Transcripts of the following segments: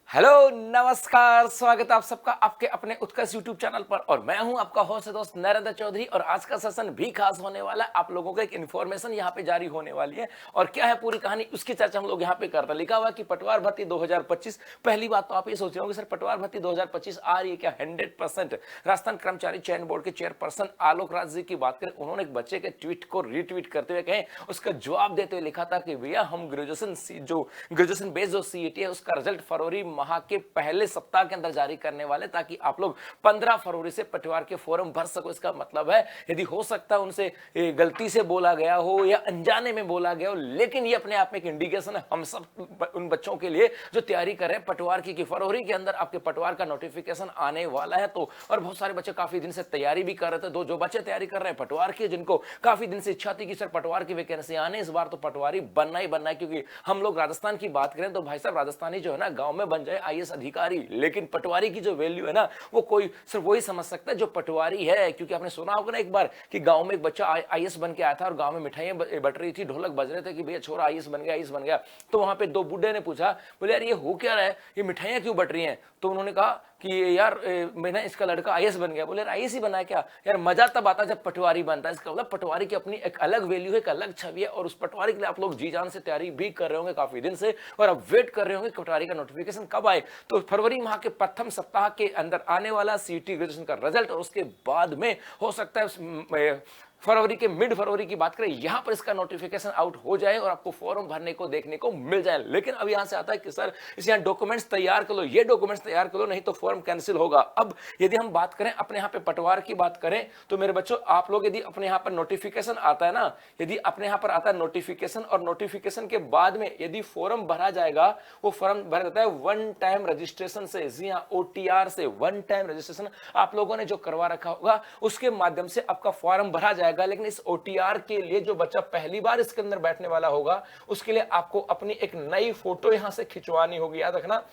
Hello नमस्कार, स्वागत है आप सबका आपके अपने उत्कर्ष यूट्यूब चैनल पर। और मैं हूं आपका होस्ट दोस्त नरेंद्र चौधरी। और आज का सेशन भी खास होने वाला है। आप लोगों को एक इन्फॉर्मेशन यहां पे जारी होने वाली है और क्या है पूरी कहानी, उसकी चर्चा हम लोग यहां पे कर रहे हैं। लिखा हुआ कि पटवार भर्ती 2025। पहली बात तो आप ये सोच रहे होंगे सर पटवार भर्ती 2025 आ रही है क्या? 100% राजस्थान कर्मचारी चयन बोर्ड के चेयरपर्सन आलोक राज जी की बात करें, उन्होंने एक बच्चे के ट्वीट को रीट्वीट करते हुए कहें, उसका जवाब देते हुए लिखा था कि भैया हम ग्रेजुएशन बेस्ड जो सीईटी है उसका रिजल्ट फरवरी माह के पहले सप्ताह के अंदर जारी करने वाले, ताकि आप लोग 15 फरवरी से पटवार के फॉर्म भर सको। इसका मतलब है यदि हो सकता है उनसे गलती से बोला गया हो या अनजाने में बोला गया हो, लेकिन ये अपने आप में एक इंडिकेशन है हम सब उन बच्चों के लिए जो तैयारी कर रहे हैं पटवार की, कि फरवरी के अंदर आपके पटवार का नोटिफिकेशन आने वाला है। तो और बहुत सारे बच्चे काफी दिन से तैयारी भी कर रहे थे। जो बच्चे तैयारी कर रहे हैं पटवार की, जिनको काफी दिन से इच्छा थी कि सर पटवार की वैकेंसी आने, इस बार तो पटवारी बनना ही बनना है। क्योंकि हम लोग राजस्थान की बात करें तो भाई साहब राजस्थानी जो है ना गांव में बन जाए आईएएस अधिकारी, लेकिन पटवारी की जो वैल्यू है ना वो कोई सिर्फ वही समझ सकता है जो पटवारी है। क्योंकि आपने सुना होगा ना एक बार कि गांव में एक बच्चा आईएएस बन के आया था और गांव में मिठाइयां बट रही थी, ढोलक बज रहे थे कि भैया छोरा आईएएस बन गया, आईएएस बन गया। तो वहां पे दो बूढ़े ने पूछा, बोले यार ये हो क्या रहा है, ये मिठाइयां क्यों बट रही हैं? तो उन्होंने कहा कि यार मैंने इसका लड़का आईएएस बन गया। बोले आईएएस ही बना है क्या? यार मजा तब आता जब पटवारी बनता है। इसका मतलब पटवारी की अपनी एक अलग वैल्यू है, एक अलग छवि है। और उस पटवारी के लिए आप लोग जी जान से तैयारी भी कर रहे होंगे काफी दिन से, और अब वेट कर रहे होंगे पटवारी का नोटिफिकेशन कब आए। तो फरवरी माह के प्रथम सप्ताह के अंदर आने वाला सीईटी ग्रेजुएशन का रिजल्ट, और उसके बाद में हो सकता है फरवरी के मिड फरवरी की बात करें, यहां पर इसका नोटिफिकेशन आउट हो जाए और आपको फॉर्म भरने को देखने को मिल जाए। लेकिन अब यहां से आता है कि सर इस यहां डॉक्यूमेंट्स तैयार कर लो, ये डॉक्यूमेंट्स तैयार कर लो, नहीं तो फॉर्म कैंसिल होगा। अब यदि हम बात करें अपने यहां पे पटवार की बात करें तो मेरे बच्चों आप लोग यदि अपने यहां पर नोटिफिकेशन आता है ना, यदि अपने यहां पर आता है नोटिफिकेशन, और नोटिफिकेशन के बाद में यदि फॉर्म भरा जाएगा, वो फॉर्म भरा जाता है वन टाइम रजिस्ट्रेशन से, जी हां ओटीआर से। वन टाइम रजिस्ट्रेशन आप लोगों ने जो करवा रखा होगा उसके माध्यम से आपका फॉर्म भरा जाएगा। लेकिन इस ओटीआर के लिए जो बच्चा पहली बार इसके अंदर बैठने वाला होगा उसके लिए आपको अपनी एक नई फोटो यहां से खिंचवानी होगी। याद रखना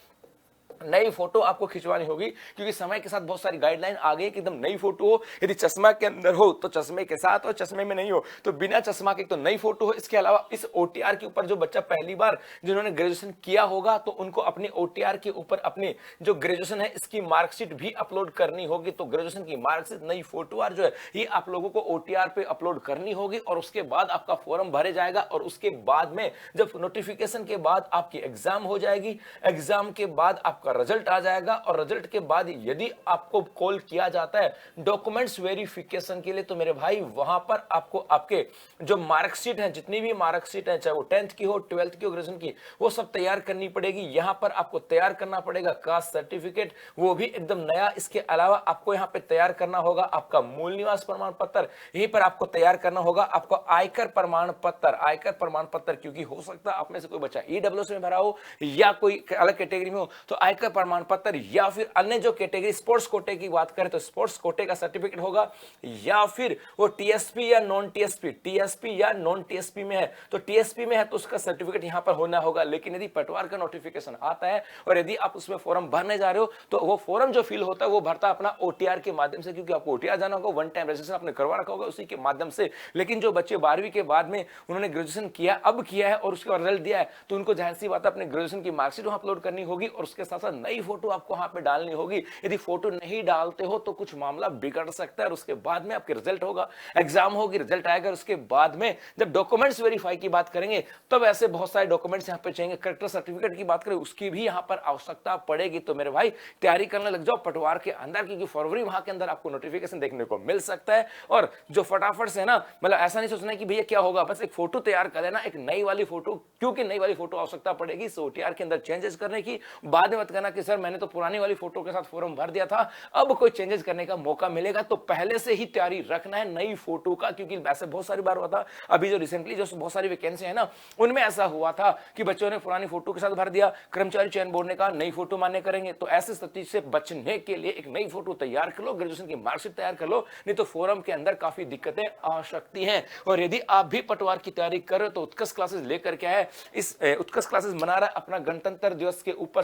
नई फोटो आपको खिंचवानी होगी, क्योंकि समय के साथ बहुत सारी गाइडलाइन आ गई कि एकदम नई फोटो हो, यदि चश्मा के अंदर हो तो चश्मे के साथ, और चश्मे में नहीं हो तो बिना चश्मा के, तो नई फोटो हो। इसके अलावा इस ओटीआर के ऊपर जो बच्चा पहली बार जिन्होंने ग्रेजुएशन किया होगा तो उनको अपनी ओटीआर के ऊपर अपनी जो ग्रेजुएशन है इसकी मार्कशीट भी अपलोड करनी होगी। तो ग्रेजुएशन की मार्कशीट, नई फोटो जो है ये आप लोगों को ओटीआर पे अपलोड करनी होगी, और उसके बाद आपका फॉर्म भरे जाएगा। और उसके बाद में जब नोटिफिकेशन के बाद आपकी एग्जाम हो जाएगी, एग्जाम के बाद आपका रिजल्ट आ जाएगा, और रिजल्ट के बाद यदि आपको कॉल किया जाता है डॉक्यूमेंट्स वेरिफिकेशन के लिए, तो मेरे भाई वहां पर आपको आपके जो मार्कशीट है, जितनी भी मार्कशीट है, चाहे वो 10th की हो, 12th की हो, ग्रेजुएशन की, वो सब तैयार करनी पड़ेगी। यहां पर आपको तैयार करना पड़ेगा कास्ट सर्टिफिकेट, वो भी एकदम नया। इसके अलावा आपको यहां पे तैयार करना होगा आपका मूल निवास प्रमाण पत्र, यहीं पर आपको तैयार करना होगा आपको आयकर प्रमाण पत्र। आयकर प्रमाण पत्र, क्योंकि हो सकता है आप में से कोई बच्चा ईडब्ल्यूएस में भरा हो या कोई अलग कैटेगरी में हो, तो आयकर प्रमाण पत्र, या फिर अन्य जो कैटेगरी स्पोर्ट्स कोटे की बात करें तो स्पोर्ट्स कोटे का सर्टिफिकेट होगा, या फिर वो टीएसपी या नॉन टीएसपी, टीएसपी या नॉन टीएसपी में है तो टीएसपी में है तो उसका सर्टिफिकेट यहां पर होना होगा। लेकिन यदि पटवार का नोटिफिकेशन आता है और यदि आप उसमें फॉर्म भरने जा रहे हो तो वो फॉर्म जो फिल होता है वो भरता अपना ओटीआर के माध्यम से, क्योंकि आपको ओटीआर जाना होगा, वन टाइम रजिस्ट्रेशन आपने करवा रखा होगा उसी के माध्यम से। लेकिन जो बच्चे 12वीं के बाद में उन्होंने ग्रेजुएशन किया, अब किया है और उसका रिजल्ट दिया है, तो उनको जाहिर सी बात है अपने ग्रेजुएशन की मार्कशीट वहां अपलोड करनी होगी, और उसके साथ साथ नई फोटो आपको वहां पे डालनी होगी। यदि फोटो नहीं डालते हो तो कुछ मामला बिगड़ सकता है, और उसके बाद में आपके रिजल्ट होगा, एग्जाम होगी, रिजल्ट आएगा, उसके बाद में जब डॉक्यूमेंट्स वेरीफाई की बात करेंगे तब ऐसे बहुत सारे डॉक्यूमेंट्स यहां पे चाहिए। करेक्टर सर्टिफिकेट की बात करें उसकी भी यहां पर आवश्यकता पड़ेगी। तो मेरे भाई तैयारी करने लग जाओ पटवार के अंदर, क्योंकि फरवरी माह के अंदर आपको नोटिफिकेशन देखने को मिल सकता है। और जो फटाफट से है ना, मतलब ऐसा नहीं सोचना कि भैया क्या होगा, बस एक फोटो तैयार कर लेना, एक नई वाली फोटो, क्योंकि नई वाली फोटो आवश्यकता पड़ेगी ओटीआर के अंदर चेंजेस करने की। बाद में मत कहना कि सर मैंने तो पुरानी वाली फोटो के साथ फॉर्म भर दिया था, अब कोई चेंजेस करने का मौका मिलेगा। तो पहले से ही तैयारी रखना है नई फोटो का, क्योंकि ऐसे बहुत सारी बार हुआ था, अभी जो रिसेंटली जो बहुत सारी वैकेंसी है ना उनमें ऐसा हुआ था कि बच्चों ने पुरानी फोटो के साथ भर दिया, कर्मचारी चयन बोर्ड ने कहा नई फोटो मान्य करेंगे। तो ऐसी स्थिति से बचने के लिए एक नई फोटो तैयार कर लो, ग्रेजुएशन की मार्कशीट तैयार कर लो, नहीं तो फॉर्म के अंदर काफी दिक्कतें आ सकती हैं। और यदि आप भी पटवार की तैयारी कर रहे हो तो उत्कर्ष क्लासेस लेकर के आए, इस उत्कर्ष क्लासेस मना रहा है अपना गणतंत्र दिवस के ऊपर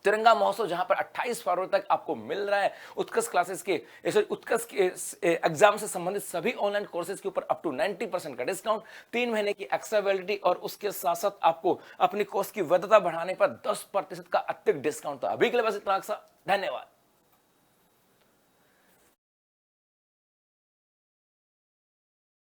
तिरंगा महोत्सव जहां पर 28 फरवरी तक आपको मिल रहा है उत्कर्ष क्लासेस के उत्कर्ष के एग्जाम से संबंधित सभी ऑनलाइन कोर्सेज के ऊपर अप टू 90% का डिस्काउंट, 3 महीने की एक्स्ट्रा वैलिडिटी और उसके साथ साथ आपको अपनी कोर्स की वैधता बढ़ाने पर 10% का अतिरिक्त डिस्काउंट। तो अभी के लिए बस इतना। धन्यवाद।